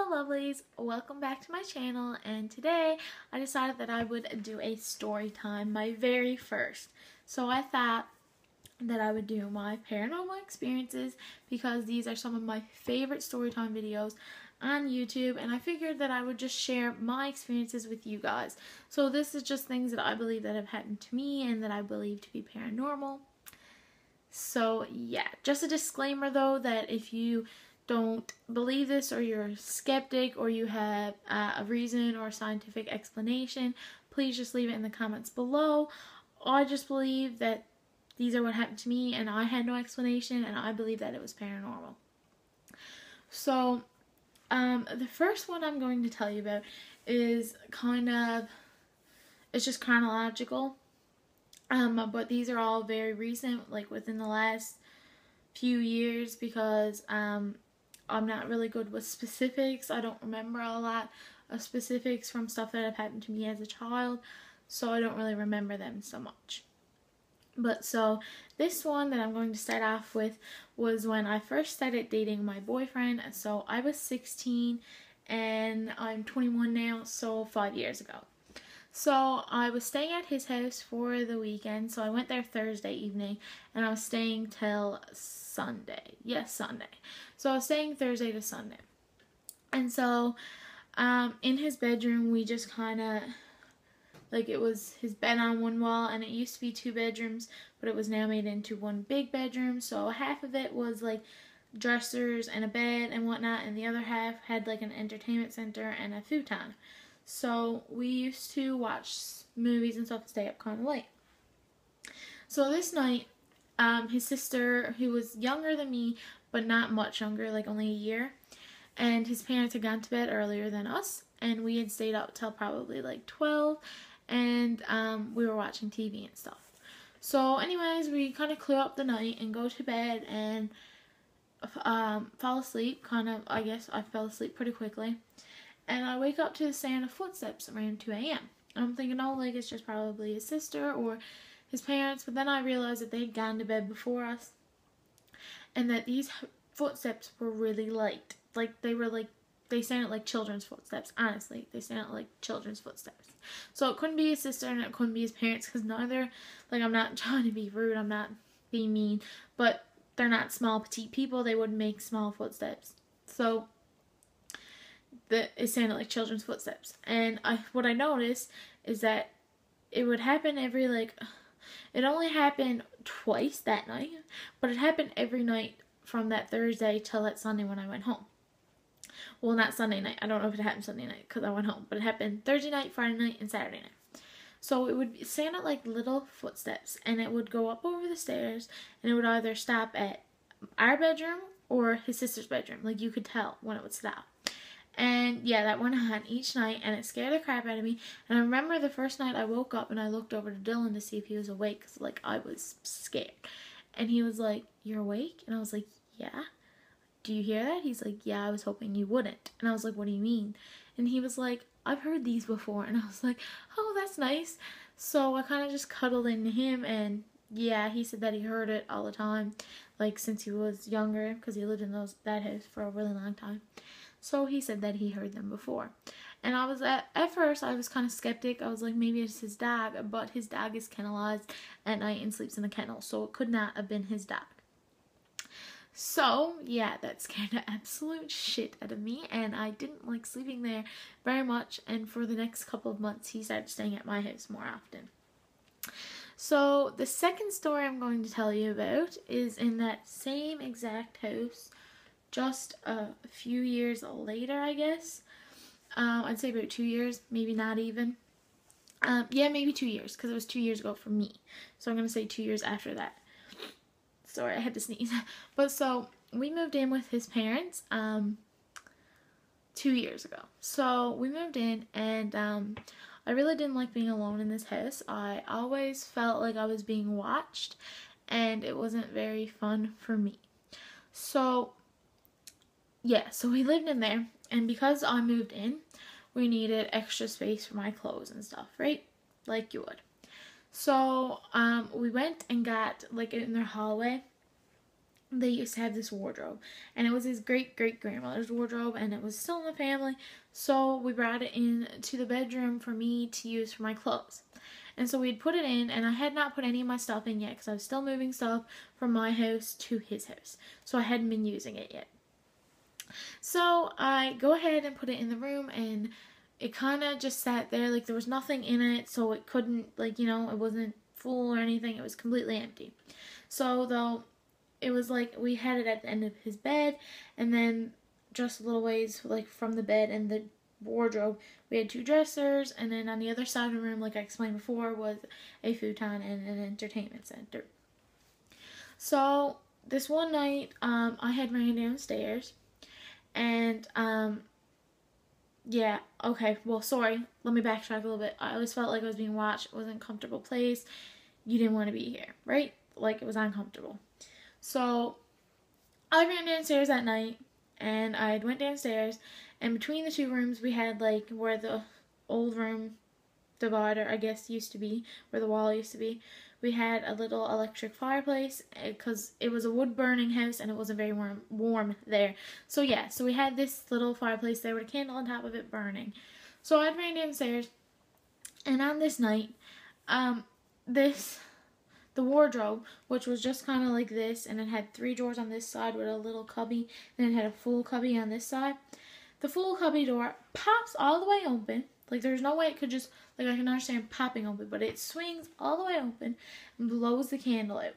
Hello lovelies, welcome back to my channel, and today I decided that I would do a story time, my very first. So I thought that I would do my paranormal experiences because these are some of my favorite story time videos on YouTube, and I figured that I would just share my experiences with you guys. So this is just things that I believe that have happened to me and that I believe to be paranormal. So yeah, just a disclaimer though that if you don't believe this, or you're a skeptic, or you have a reason or a scientific explanation, please just leave it in the comments below. I just believe that these are what happened to me, and I had no explanation, and I believe that it was paranormal. So, the first one I'm going to tell you about is it's just chronological, but these are all very recent, like within the last few years, because I'm not really good with specifics. I don't remember a lot of specifics from stuff that have happened to me as a child, so I don't really remember them so much. But so this one that I'm going to start off with was when I first started dating my boyfriend. So I was 16 and I'm 21 now, so 5 years ago. So I was staying at his house for the weekend. So I went there Thursday evening and I was staying till Sunday. Yes, Sunday. So I was staying Thursday to Sunday. And so in his bedroom, we just kind of, like, it was his bed on one wall, and it used to be 2 bedrooms, but it was now made into one big bedroom. So half of it was like dressers and a bed and whatnot, and the other half had like an entertainment center and a futon. So we used to watch movies and stuff and stay up kind of late. So this night, his sister, who was younger than me, but not much younger, like only a year, and his parents had gone to bed earlier than us, and we had stayed up till probably like 12, and we were watching TV and stuff. So anyways, we kind of clear up the night and go to bed and fall asleep. I guess I fell asleep pretty quickly. And I wake up to the sound of footsteps around 2 a.m. And I'm thinking, oh, like, it's just probably his sister or his parents. But then I realized that they had gone to bed before us, and that these footsteps were really light. Like, they sounded like children's footsteps. Honestly, they sounded like children's footsteps. So it couldn't be his sister and it couldn't be his parents, because neither, like, I'm not trying to be rude, I'm not being mean, but they're not small, petite people. They wouldn't make small footsteps. So it sounded like children's footsteps. And what I noticed is that it would happen every, like, it only happened twice that night, but it happened every night from that Thursday till that Sunday when I went home. Well, not Sunday night. I don't know if it happened Sunday night because I went home, but it happened Thursday night, Friday night, and Saturday night. So it would sound like little footsteps, and it would go up over the stairs, and it would either stop at our bedroom or his sister's bedroom. Like, you could tell when it would stop. And yeah, that went on each night, and it scared the crap out of me. And I remember the first night I woke up and I looked over to Dylan to see if he was awake, because, like, I was scared. And he was like, "You're awake?" And I was like, "Yeah." "Do you hear that?" He's like, "Yeah, I was hoping you wouldn't." And I was like, "What do you mean?" And he was like, "I've heard these before." And I was like, "Oh, that's nice." So I kind of just cuddled into him, and yeah, he said that he heard it all the time, like, since he was younger, because he lived in that house for a really long time. So he said that he heard them before. And I was, at first, I was kind of skeptic. I was like, maybe it's his dog, but his dog is kennelized at night and sleeps in a kennel, so it could not have been his dog. So, yeah, that scared the absolute shit out of me, and I didn't like sleeping there very much, and for the next couple of months, he started staying at my house more often. So, the second story I'm going to tell you about is in that same exact house, just a few years later, I guess. I'd say about 2 years, maybe not even. Yeah, maybe 2 years, because it was 2 years ago for me. So I'm going to say 2 years after that. Sorry, I had to sneeze. But so, we moved in with his parents 2 years ago. So, we moved in, and I really didn't like being alone in this house. I always felt like I was being watched, and it wasn't very fun for me. So, yeah, so we lived in there, and because I moved in, we needed extra space for my clothes and stuff, right? Like you would. So, we went and got, like, in their hallway, they used to have this wardrobe, and it was his great-great-grandmother's wardrobe, and it was still in the family, so we brought it in to the bedroom for me to use for my clothes. And so we'd put it in, and I had not put any of my stuff in yet because I was still moving stuff from my house to his house, so I hadn't been using it yet. So I go ahead and put it in the room, and it kind of just sat there, like there was nothing in it, so it couldn't, like, you know, it wasn't full or anything, it was completely empty. So though it was like we had it at the end of his bed, and then just a little ways like from the bed and the wardrobe we had two dressers, and then on the other side of the room, like I explained before, was a futon and an entertainment center. So this one night I had ran downstairs, and yeah, okay, well, sorry, let me backtrack a little bit. I always felt like I was being watched. It wasn't a comfortable place. You didn't want to be here, right? Like, it was uncomfortable. So I ran downstairs that night, and I went downstairs, and between the two rooms we had, like, where the old room divider, I guess, used to be, where the wall used to be, we had a little electric fireplace, because it was a wood-burning house, and it wasn't very warm there. So yeah, so we had this little fireplace there with a candle on top of it burning. So I ran downstairs, and on this night, the wardrobe, which was just kind of like this, and it had 3 drawers on this side with a little cubby, and it had a full cubby on this side. The full cubby door pops all the way open. Like, there's no way it could just, like, I can understand popping open, but it swings all the way open and blows the candle out.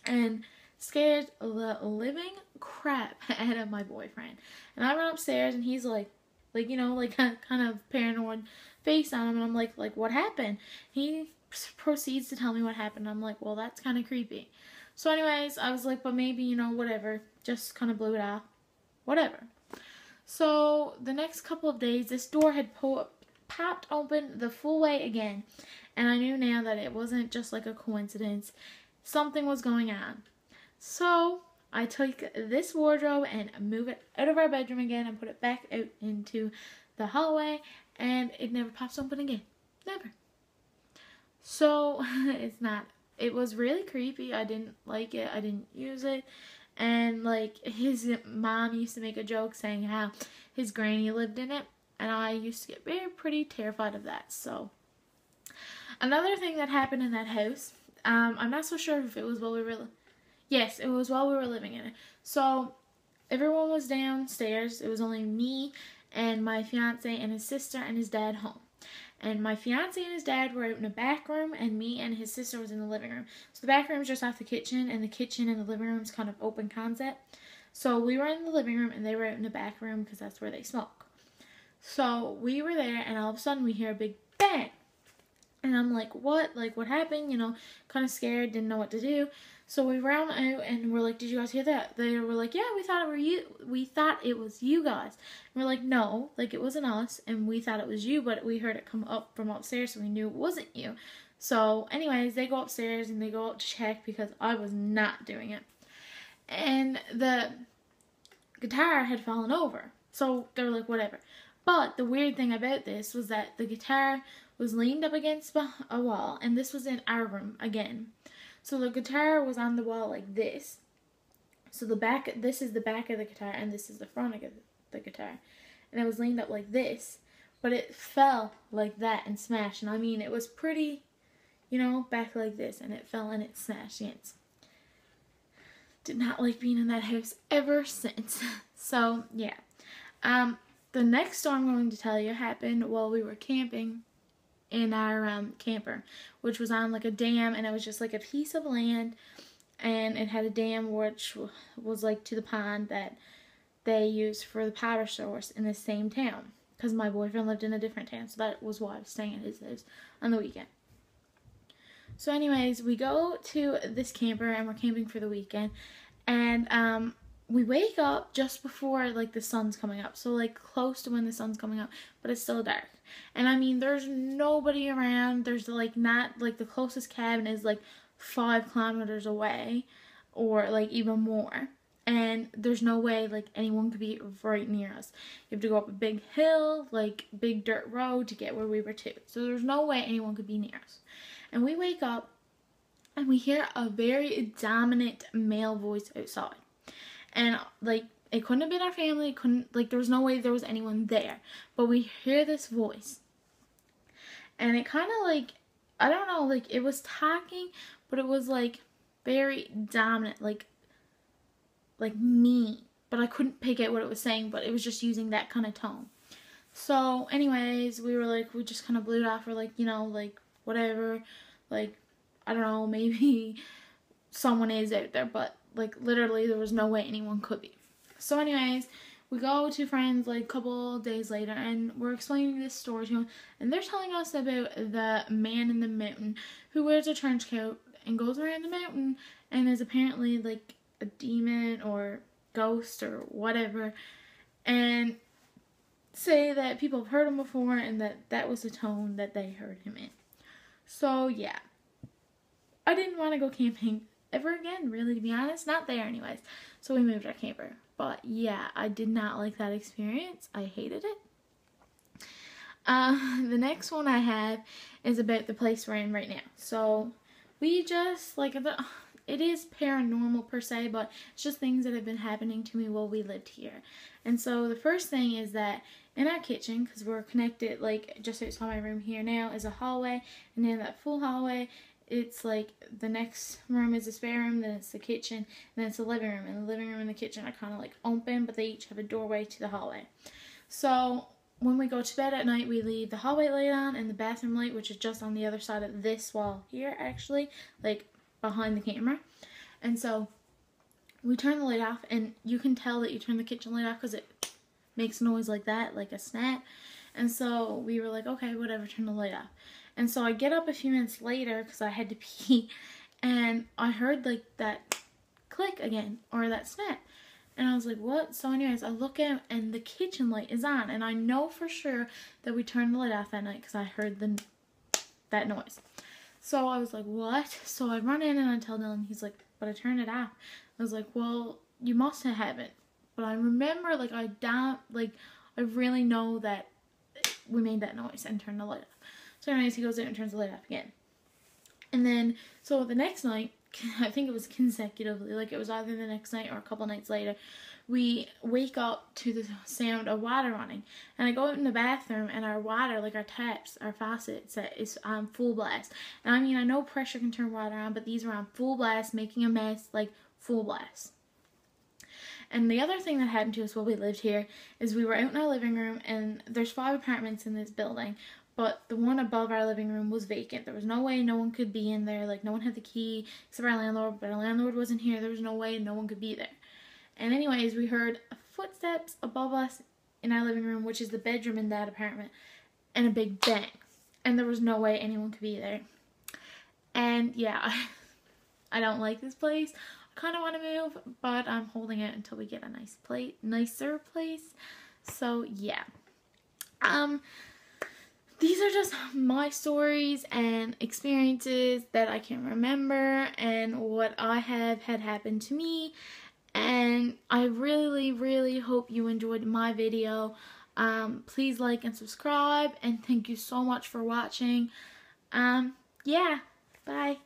And scared the living crap out of my boyfriend. And I run upstairs, and he's like, you know, like, kind of paranoid face on him, and I'm like, what happened? He proceeds to tell me what happened. I'm like, well, that's kind of creepy. So anyways, I was like, but maybe, you know, whatever, just kind of blew it off, whatever. So the next couple of days, this door had popped open the full way again, and I knew now that it wasn't just like a coincidence. Something was going on. So I took this wardrobe and moved it out of our bedroom again and put it back out into the hallway, and it never pops open again. Never. So it was really creepy. I didn't like it. I didn't use it. And like, his mom used to make a joke saying how his granny lived in it, and I used to get pretty terrified of that. So another thing that happened in that house, I'm not so sure if it was while we were, yes, it was while we were living in it. So everyone was downstairs. It was only me and my fiance and his sister and his dad home. And my fiance and his dad were out in the back room, and me and his sister was in the living room. So the back room is just off the kitchen, and the kitchen and the living room is kind of open concept. So we were in the living room, and they were out in the back room because that's where they smoke. So we were there, and all of a sudden we hear a big bang. And I'm like, what? Like, what happened? You know, kind of scared, didn't know what to do. So we ran out, and we're like, did you guys hear that? They were like, yeah, we thought it were you. We thought it was you guys. And we're like, no, like, it wasn't us, and we thought it was you, but we heard it come up from upstairs, so we knew it wasn't you. So anyways, they go upstairs, and they go up to check because I was not doing it. And the guitar had fallen over. So they were like, whatever. But the weird thing about this was that the guitar was leaned up against a wall, and this was in our room again. So the guitar was on the wall like this. So this is the back of the guitar, and this is the front of the guitar. And it was leaned up like this, but it fell like that and smashed. And I mean, it was pretty, you know, back like this, and it fell and it smashed against. Did not like being in that house ever since. So, yeah. The next story I'm going to tell you happened while we were camping in our camper, which was on like a dam, and it was just like a piece of land, and it had a dam which was like to the pond that they used for the power source in the same town, because my boyfriend lived in a different town, so that was why I was staying at his house on the weekend. So anyways, we go to this camper, and we're camping for the weekend, and we wake up just before like the sun's coming up, so like close to when the sun's coming up, but it's still dark. And I mean, there's nobody around. There's like not like the closest cabin is like 5 kilometers away, or like even more. And there's no way like anyone could be right near us. You have to go up a big hill, like big dirt road to get where we were to. So there's no way anyone could be near us. And we wake up, and we hear a very dominant male voice outside. And like, it couldn't have been our family, it couldn't, like, there was no way there was anyone there. But we hear this voice. And it kind of like, I don't know, like, it was talking, but it was like very dominant, like mean. But I couldn't pick out what it was saying, but it was just using that kind of tone. So anyways, we were like, we just kind of blew it off. We're like, you know, like, whatever, like, I don't know, maybe someone is out there, but like, literally there was no way anyone could be. So anyways, we go to friends like a couple days later, and we're explaining this story to them, and they're telling us about the man in the mountain who wears a trench coat and goes around the mountain and is apparently like a demon or ghost or whatever, and say that people have heard him before and that that was the tone that they heard him in. So yeah, I didn't want to go camping ever again, really, to be honest. Not there anyways. So we moved our camper. But yeah, I did not like that experience. I hated it. The next one I have is about the place we're in right now. So we just, like, it is paranormal per se, but it's just things that have been happening to me while we lived here. And so the first thing is that in our kitchen, because we're connected, like, just outside my room here now is a hallway, and in that full hallway, it's like the next room is a spare room, then it's the kitchen, and then it's the living room. And the living room and the kitchen are kind of like open, but they each have a doorway to the hallway. So when we go to bed at night, we leave the hallway light on and the bathroom light, which is just on the other side of this wall here, actually, like behind the camera. And so we turn the light off, and you can tell that you turn the kitchen light off because it makes noise like that, like a snap. And so we were like, okay, whatever, turn the light off. And so I get up a few minutes later because I had to pee, and I heard like that click again, or that snap. And I was like, what? So anyways, I look out and the kitchen light is on, and I know for sure that we turned the light off that night because I heard that noise. So I was like, what? So I run in and I tell Dylan, he's like, but I turned it off. I was like, well, you must have haven't. But I remember, like, I really know that we made that noise and turned the light off. So anyways, he goes in and turns the light off again. And then, so the next night, I think it was consecutively, like it was either the next night or a couple nights later, we wake up to the sound of water running. And I go out in the bathroom, and our water, like our taps, our faucets, is on full blast. And I mean, I know pressure can turn water on, but these were on full blast, making a mess, like full blast. And the other thing that happened to us while we lived here is we were out in our living room, and there's 5 apartments in this building, but the one above our living room was vacant. There was no way no one could be in there. Like, no one had the key except our landlord, but our landlord wasn't here. There was no way no one could be there. And anyways, we heard footsteps above us in our living room, which is the bedroom in that apartment, and a big bang. And there was no way anyone could be there. And yeah, I don't like this place. I kind of want to move, but I'm holding it until we get a nicer place. So yeah. These are just my stories and experiences that I can remember and what I have had happen to me. And I really, really hope you enjoyed my video. Please like and subscribe, and thank you so much for watching. Yeah, bye.